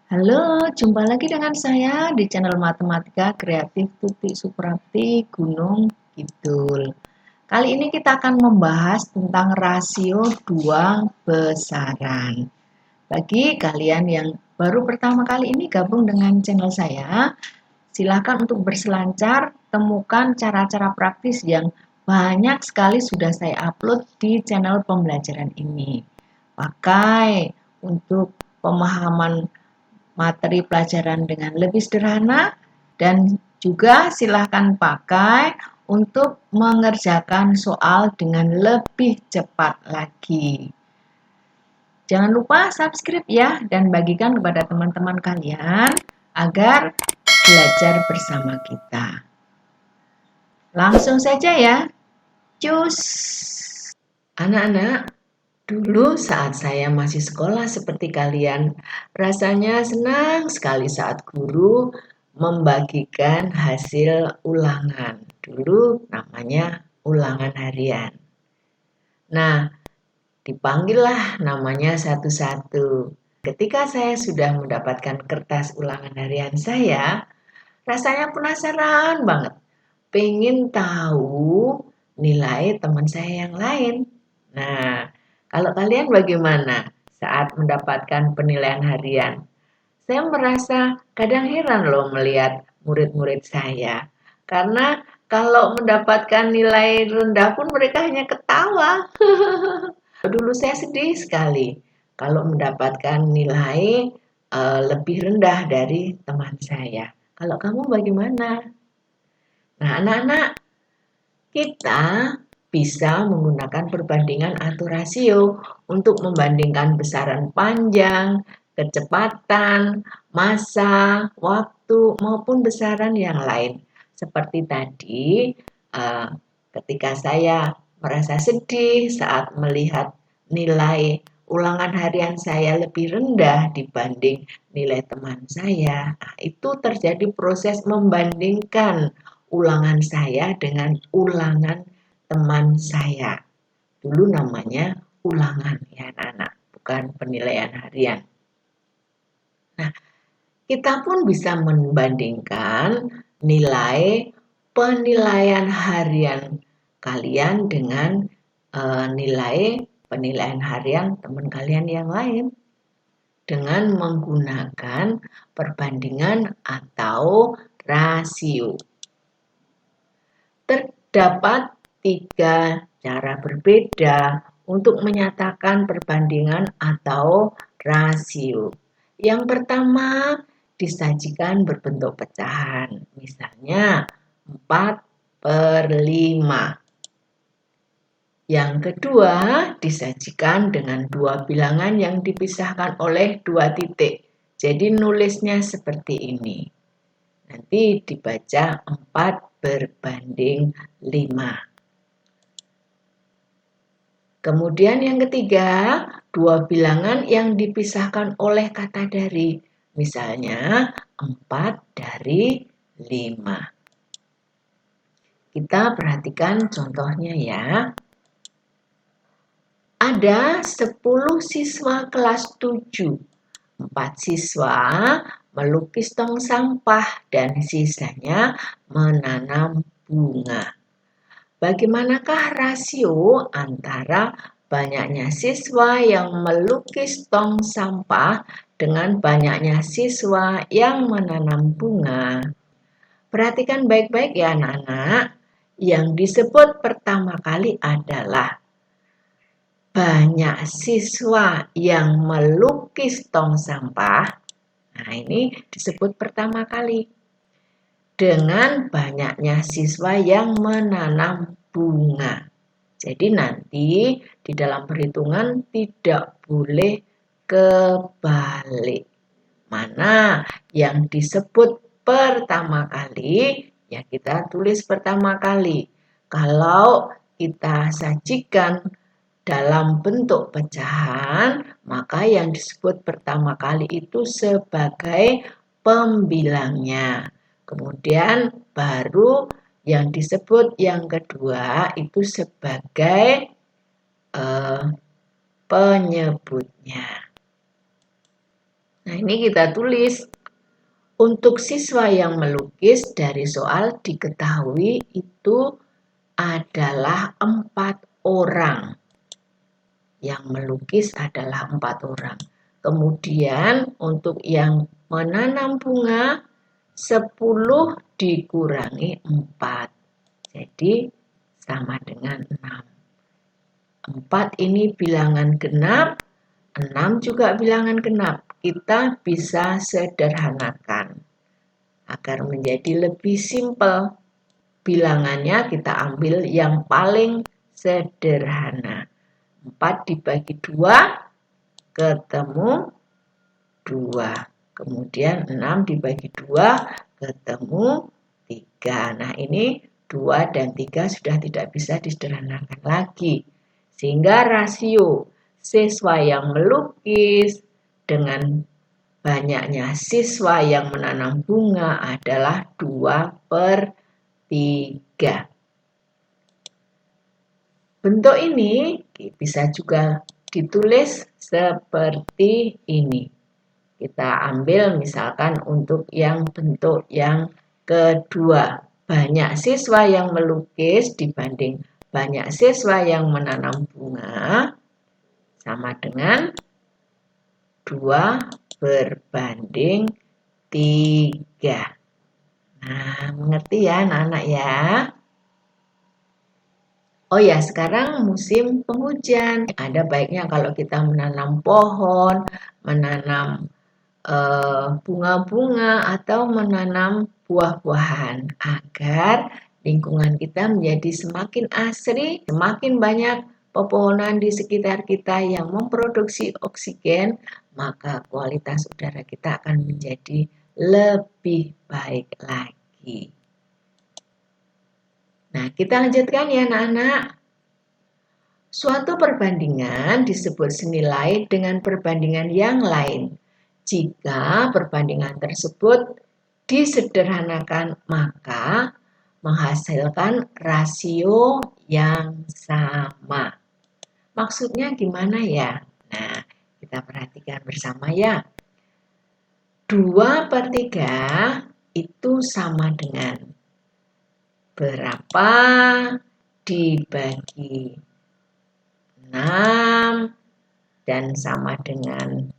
Halo, jumpa lagi dengan saya di channel Matematika Kreatif Tuti Suprapti Gunung Kidul. Kali ini kita akan membahas tentang rasio dua besaran. Bagi kalian yang baru pertama kali ini gabung dengan channel saya, silakan untuk berselancar, temukan cara-cara praktis yang banyak sekali sudah saya upload di channel pembelajaran ini. Pakai untuk pemahaman materi pelajaran dengan lebih sederhana dan juga silahkan pakai untuk mengerjakan soal dengan lebih cepat lagi. Jangan lupa subscribe ya dan bagikan kepada teman-teman kalian agar belajar bersama kita. Langsung saja ya. Cus. Anak-anak, dulu saat saya masih sekolah seperti kalian, rasanya senang sekali saat guru membagikan hasil ulangan. Dulu namanya ulangan harian. Nah, dipanggillah namanya satu-satu. Ketika saya sudah mendapatkan kertas ulangan harian saya, rasanya penasaran banget. Pengen tahu nilai teman saya yang lain. Nah, kalau kalian bagaimana saat mendapatkan penilaian harian? Saya merasa kadang heran loh melihat murid-murid saya. Karena kalau mendapatkan nilai rendah pun mereka hanya ketawa. Dulu saya sedih sekali kalau mendapatkan nilai lebih rendah dari teman saya. Kalau kamu bagaimana? Nah, anak-anak, kita bisa menggunakan perbandingan atau rasio untuk membandingkan besaran panjang, kecepatan, massa, waktu, maupun besaran yang lain. Seperti tadi, eh, ketika saya merasa sedih saat melihat nilai ulangan harian saya lebih rendah dibanding nilai teman saya. Nah, itu terjadi proses membandingkan ulangan saya dengan ulangan teman saya. Dulu namanya ulangan ya anak-anak, bukan penilaian harian. Nah, kita pun bisa membandingkan nilai penilaian harian kalian dengan nilai penilaian harian teman kalian yang lain dengan menggunakan perbandingan atau rasio. Terdapat 3 cara berbeda untuk menyatakan perbandingan atau rasio. Yang pertama disajikan berbentuk pecahan, misalnya 4/5. Yang kedua disajikan dengan 2 bilangan yang dipisahkan oleh 2 titik. Jadi nulisnya seperti ini. Nanti dibaca 4/5. Kemudian yang ketiga, 2 bilangan yang dipisahkan oleh kata dari. Misalnya 4/5. Kita perhatikan contohnya ya. Ada 10 siswa kelas 7. 4 siswa melukis tong sampah dan sisanya menanam bunga. Bagaimanakah rasio antara banyaknya siswa yang melukis tong sampah dengan banyaknya siswa yang menanam bunga? Perhatikan baik-baik ya anak-anak. Yang disebut pertama kali adalah banyak siswa yang melukis tong sampah. Nah, ini disebut pertama kali. Dengan banyaknya siswa yang menanam bunga. Jadi nanti di dalam perhitungan tidak boleh kebalik. Mana yang disebut pertama kali, ya kita tulis pertama kali. Kalau kita sajikan dalam bentuk pecahan, maka yang disebut pertama kali itu sebagai pembilangnya. Kemudian baru yang disebut yang kedua itu sebagai penyebutnya. Nah, ini kita tulis. Untuk siswa yang melukis dari soal diketahui itu adalah 4 orang. Yang melukis adalah 4 orang. Kemudian untuk yang menanam bunga 10 dikurangi 4. Jadi sama dengan 6. 4 ini bilangan genap, 6 juga bilangan genap. Kita bisa sederhanakan agar menjadi lebih simpel. Bilangannya kita ambil yang paling sederhana. 4 dibagi 2 ketemu 2. Kemudian 6 dibagi 2 ketemu 3. Nah, ini 2 dan 3 sudah tidak bisa disederhanakan lagi. Sehingga rasio siswa yang melukis dengan banyaknya siswa yang menanam bunga adalah 2/3. Bentuk ini bisa juga ditulis seperti ini. Kita ambil misalkan untuk yang bentuk yang kedua. Banyak siswa yang melukis dibanding banyak siswa yang menanam bunga sama dengan 2/3. Nah, mengerti ya anak-anak ya? Oh ya, sekarang musim penghujan. Ada baiknya kalau kita menanam pohon, menanam bunga-bunga, atau menanam buah-buahan agar lingkungan kita menjadi semakin asri, semakin banyak pepohonan di sekitar kita yang memproduksi oksigen, maka kualitas udara kita akan menjadi lebih baik lagi. Nah, kita lanjutkan ya anak-anak. Suatu perbandingan disebut senilai dengan perbandingan yang lain. Jika perbandingan tersebut disederhanakan, maka menghasilkan rasio yang sama. Maksudnya gimana ya? Nah, kita perhatikan bersama ya. 2/3 itu sama dengan berapa dibagi 6 dan sama dengan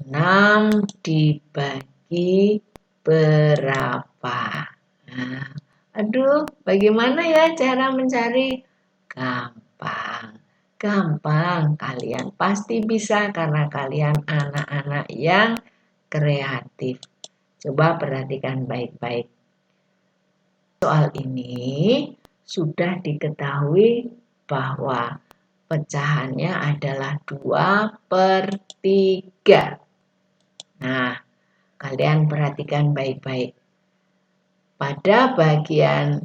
6 dibagi berapa? Nah, aduh, bagaimana ya cara mencari? Gampang. Gampang, kalian pasti bisa karena kalian anak-anak yang kreatif. Coba perhatikan baik-baik. Soal ini sudah diketahui bahwa pecahannya adalah 2/3. Nah, kalian perhatikan baik-baik. Pada bagian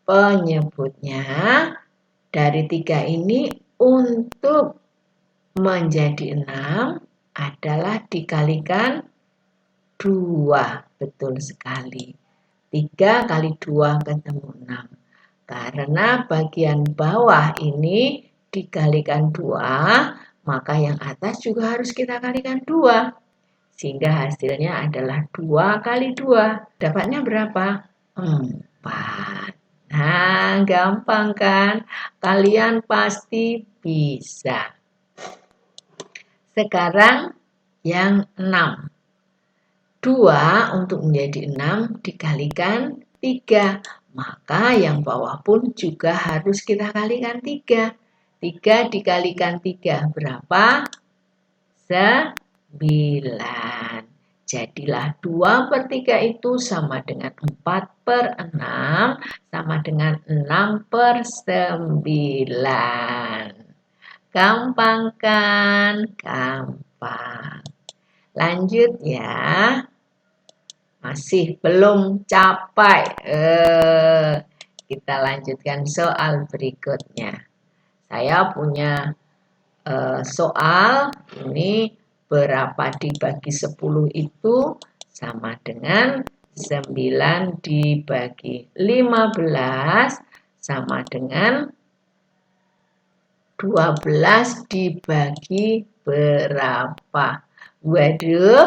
penyebutnya, dari 3 ini untuk menjadi 6 adalah dikalikan 2. Betul sekali. 3 kali 2 ketemu 6. Karena bagian bawah ini dikalikan 2, maka yang atas juga harus kita kalikan 2. Sehingga hasilnya adalah 2 kali 2. Dapatnya berapa? 4. Nah, gampang kan? Kalian pasti bisa. Sekarang yang 6. 2 untuk menjadi 6 dikalikan 3. Maka yang bawah pun juga harus kita kalikan 3. 3 dikalikan 3 berapa? 9. Jadilah 2/3 itu sama dengan 4/6 sama dengan 6/9. Gampang kan? Gampang. Lanjut ya. Masih belum capai. Kita lanjutkan soal berikutnya. Saya punya soal ini berapa dibagi 10 itu sama dengan 9 dibagi 15 sama dengan 12 dibagi berapa? Waduh,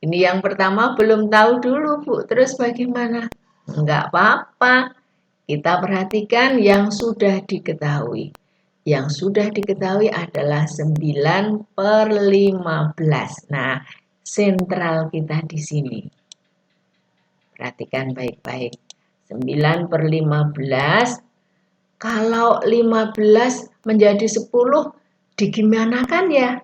ini yang pertama belum tahu dulu, Bu. Terus bagaimana? Enggak apa-apa. Kita perhatikan yang sudah diketahui. Yang sudah diketahui adalah 9/15. Nah, sentral kita di sini. Perhatikan baik-baik. 9/15. Kalau 15 menjadi 10, digimanakan ya?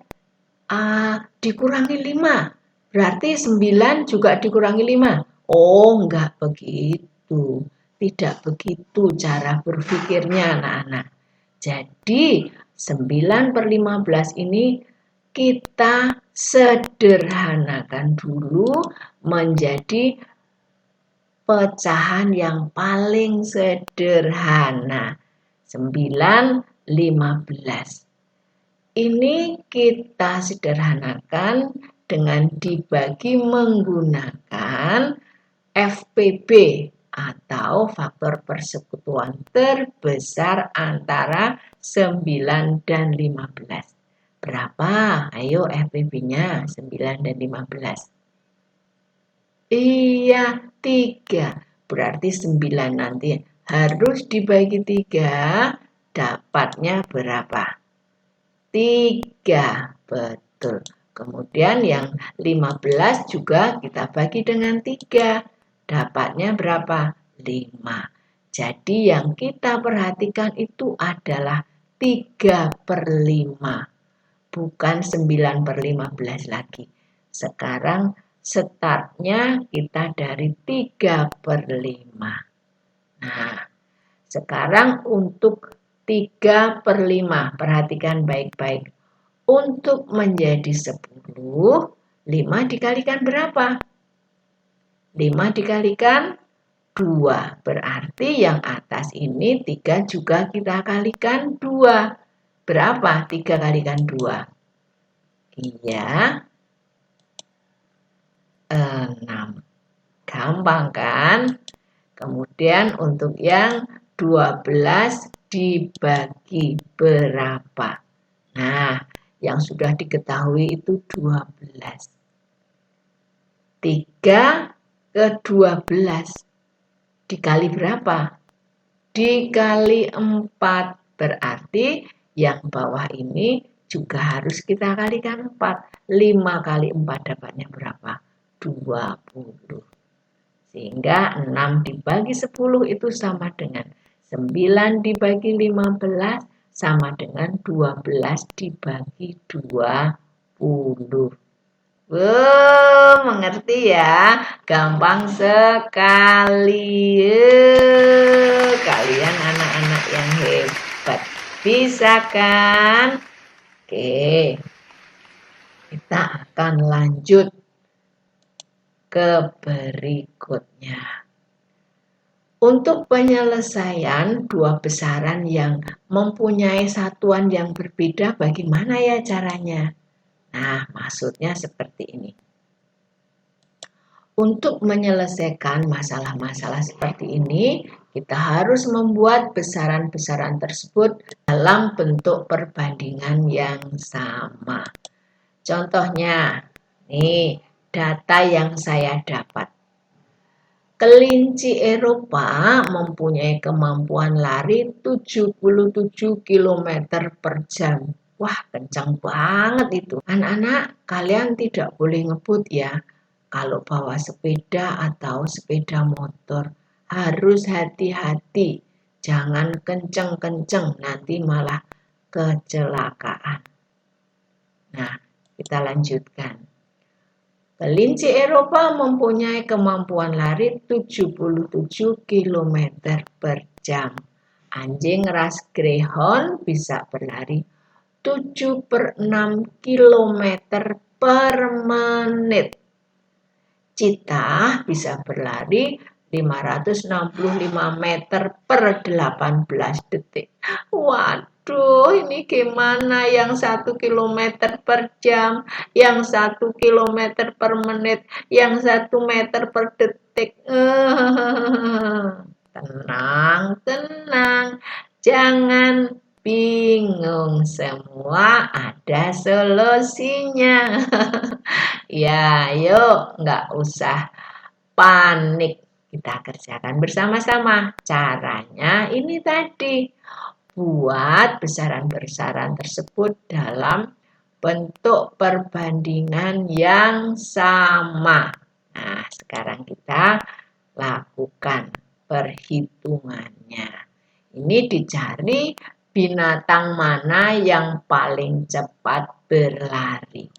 Dikurangi 5. Berarti 9 juga dikurangi 5. Oh, enggak begitu. Tidak begitu cara berpikirnya, anak-anak. Jadi, 9/15 ini kita sederhanakan dulu menjadi pecahan yang paling sederhana. 9/15. Ini kita sederhanakan dengan dibagi menggunakan FPB atau faktor persekutuan terbesar antara 9 dan 15. Berapa? Ayo FPB-nya 9 dan 15. Iya, 3. Berarti 9 nanti harus dibagi 3, dapatnya berapa? 3. Betul. Kemudian yang 15 juga kita bagi dengan 3. Dapatnya berapa? 5. Jadi yang kita perhatikan itu adalah 3/5. Bukan 9/15 lagi. Sekarang startnya kita dari 3/5. Nah, sekarang untuk 3/5, perhatikan baik-baik. Untuk menjadi 10, 5 dikalikan berapa? 5 dikalikan 2. Berarti yang atas ini 3 juga kita kalikan 2. Berapa 3 kalikan 2? Iya, 6. Gampang kan? Kemudian untuk yang 12 dibagi berapa? Nah, yang sudah diketahui itu 12. 3 ke 12 dikali berapa? Dikali 4. Berarti yang bawah ini juga harus kita kalikan 4. 5 kali 4 dapatnya berapa? 20. Sehingga 6 dibagi 10 itu sama dengan 9 dibagi 15 sama dengan 12 dibagi 20. Mengerti ya? Gampang sekali. Kalian anak-anak yang hebat. Bisa kan? Oke. Kita akan lanjut ke berikutnya. Untuk penyelesaian dua besaran yang mempunyai satuan yang berbeda, bagaimana ya caranya? Nah, maksudnya seperti ini. Untuk menyelesaikan masalah-masalah seperti ini, kita harus membuat besaran-besaran tersebut dalam bentuk perbandingan yang sama. Contohnya, nih, data yang saya dapat. Kelinci Eropa mempunyai kemampuan lari 77 km per jam. Wah, kencang banget itu. Anak-anak, kalian tidak boleh ngebut ya. Kalau bawa sepeda atau sepeda motor, harus hati-hati. Jangan kenceng-kenceng, nanti malah kecelakaan. Nah, kita lanjutkan. Kelinci Eropa mempunyai kemampuan lari 77 km per jam. Anjing ras Greyhound bisa berlari 7/6 km per menit. Citah bisa berlari 565 meter per 18 detik. Waduh, ini gimana yang 1 km per jam, yang 1 km per menit, yang 1 meter per detik. Tenang, tenang. Jangan bingung, semua ada solusinya. Ya, yuk, nggak usah panik. Kita kerjakan bersama-sama. Caranya ini tadi. Buat besaran-besaran tersebut dalam bentuk perbandingan yang sama. Nah, sekarang kita lakukan perhitungannya. Ini dicari binatang mana yang paling cepat berlari.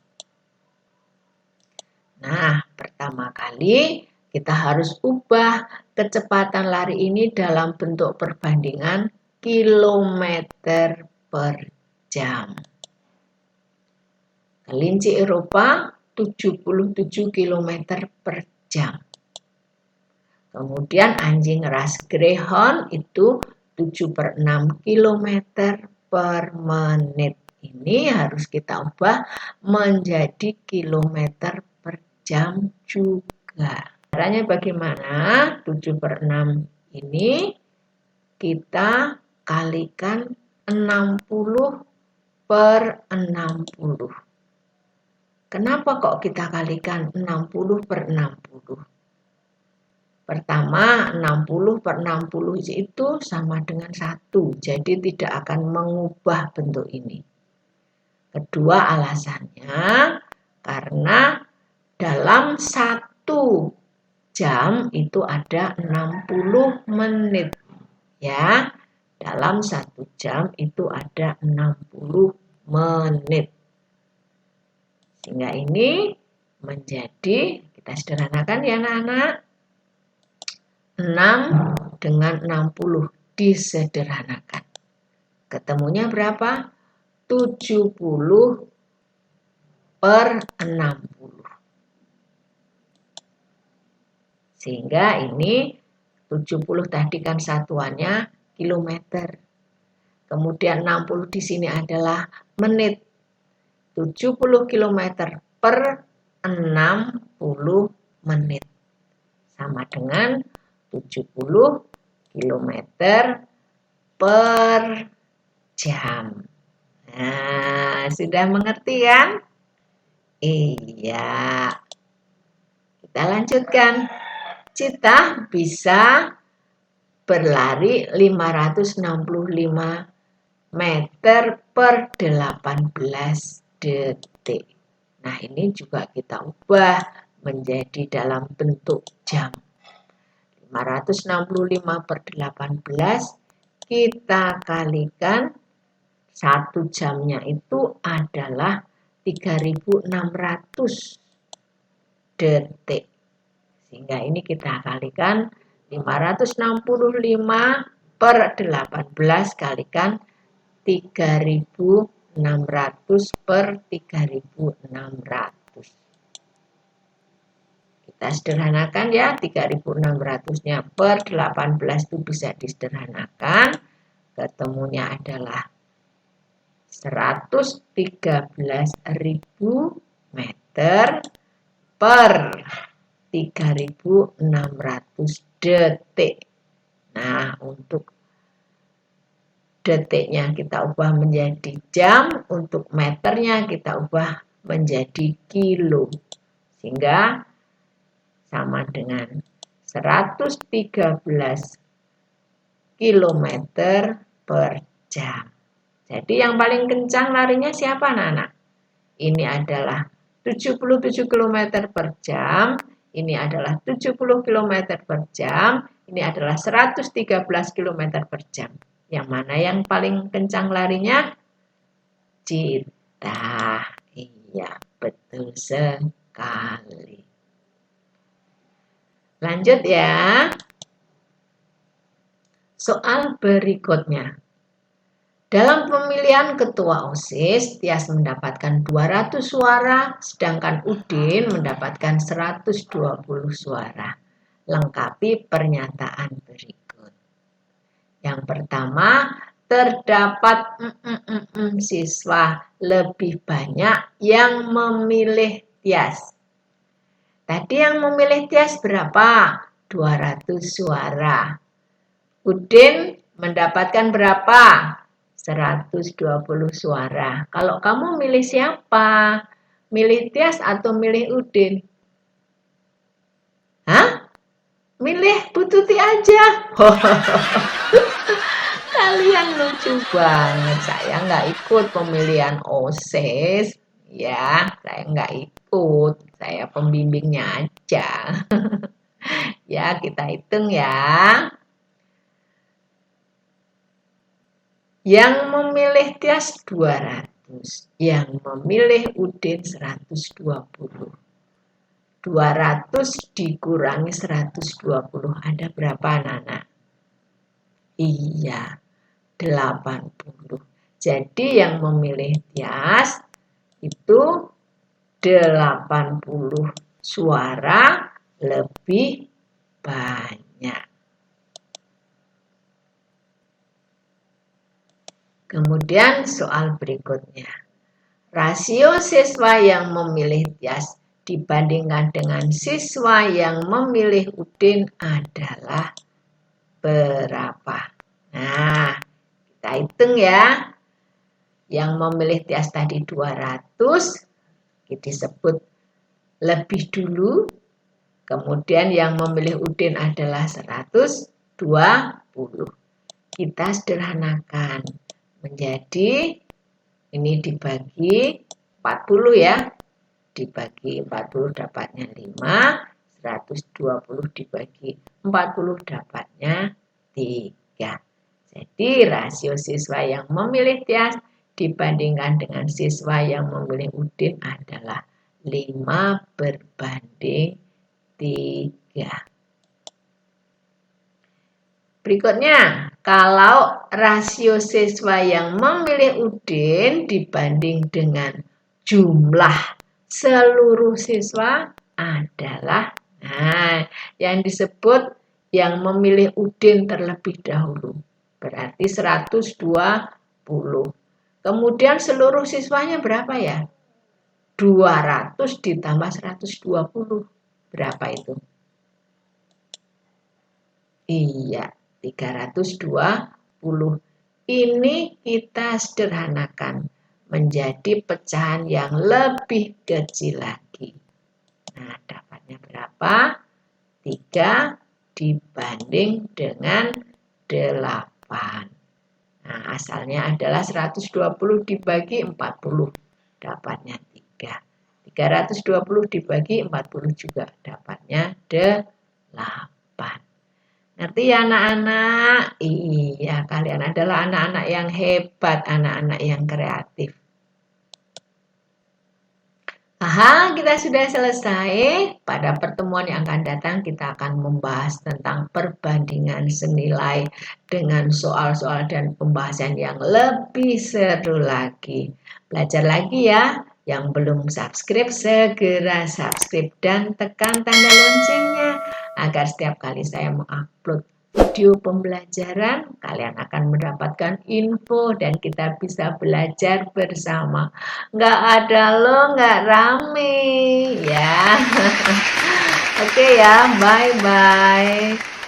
Nah, pertama kali kita harus ubah kecepatan lari ini dalam bentuk perbandingan kilometer per jam. Kelinci Eropa 77 km per jam. Kemudian anjing ras Greyhound itu 7/6 km per menit. Ini harus kita ubah menjadi kilometer per jam juga. Caranya bagaimana? 7/6 ini kita kalikan 60/60. Kenapa kok kita kalikan 60/60? Pertama, 60/60 itu sama dengan 1, jadi tidak akan mengubah bentuk ini. Kedua alasannya, karena dalam 1 jam itu ada 60 menit. Ya, dalam 1 jam itu ada 60 menit. Sehingga ini menjadi, kita sederhanakan ya anak-anak, 6 dengan 60 disederhanakan. Ketemunya berapa? 70/60. Sehingga ini 70 tadi kan satuannya kilometer. Kemudian 60 di sini adalah menit. 70 km per 60 menit. Sama dengan 70 km per jam. Nah, sudah mengerti kan? Iya. Kita lanjutkan. Cita bisa berlari 565 meter per 18 detik. Nah, ini juga kita ubah menjadi dalam bentuk jam. 565/18 kita kalikan 1 jamnya itu adalah 3.600 detik. Sehingga ini kita kalikan 565/18 kalikan 3.600/3.600. Kita sederhanakan ya, 3.600-nya per 18 itu bisa disederhanakan. Ketemunya adalah 113.000 meter per 3.600 detik. Nah, untuk detiknya kita ubah menjadi jam, untuk meternya kita ubah menjadi kilo. Sehingga sama dengan 113 km per jam. Jadi yang paling kencang larinya siapa anak-anak? Ini adalah 77 km per jam, ini adalah 70 km per jam, ini adalah 113 km per jam. Yang mana yang paling kencang larinya? Cita. Iya, betul sekali. Lanjut ya. Soal berikutnya. Dalam pemilihan ketua OSIS, Tias mendapatkan 200 suara, sedangkan Udin mendapatkan 120 suara. Lengkapi pernyataan berikut. Yang pertama, terdapat siswa lebih banyak yang memilih Tias. Tadi yang memilih Tias berapa? 200 suara. Udin mendapatkan berapa? 120 suara. Kalau kamu milih siapa? Milih Tias atau milih Udin? Hah? Milih Bu Tuti aja. Kalian lucu banget. Saya nggak ikut pemilihan OSIS. Ya, saya nggak ikut. Saya pembimbingnya aja. Ya, kita hitung ya. Yang memilih Tias 200. Yang memilih Udin 120. 200 dikurangi 120. Ada berapa anak-anak? Iya, 80. Jadi yang memilih Tias itu 80 suara lebih banyak. Kemudian soal berikutnya. Rasio siswa yang memilih Tias dibandingkan dengan siswa yang memilih Udin adalah berapa? Nah, kita hitung ya. Yang memilih Tias tadi 200, disebut lebih dulu. Kemudian yang memilih Udin adalah 120. Kita sederhanakan menjadi ini dibagi 40 ya. Dibagi 40 dapatnya 5, 120 dibagi 40 dapatnya 3. Jadi rasio siswa yang memilih Tias dibandingkan dengan siswa yang memilih Udin adalah 5 berbanding 3. Berikutnya, kalau rasio siswa yang memilih Udin dibanding dengan jumlah seluruh siswa adalah, yang disebut yang memilih Udin terlebih dahulu. Berarti 120. Kemudian seluruh siswanya berapa ya? 200 ditambah 120. Berapa itu? Iya, 320. Ini kita sederhanakan menjadi pecahan yang lebih kecil lagi. Nah, dapatnya berapa? 3 dibanding dengan 8. Nah, asalnya adalah 120 dibagi 40. Dapatnya 3. 320 dibagi 40 juga dapatnya 8. Ngerti ya anak-anak? Iya, kalian adalah anak-anak yang hebat, anak-anak yang kreatif. Kita sudah selesai. Pada pertemuan yang akan datang kita akan membahas tentang perbandingan senilai dengan soal-soal dan pembahasan yang lebih seru lagi. Belajar lagi ya. Yang belum subscribe segera subscribe dan tekan tanda loncengnya agar setiap kali saya mengupload video pembelajaran kalian akan mendapatkan info dan kita bisa belajar bersama. Nggak ada lo, nggak rame ya. Oke ya, bye bye.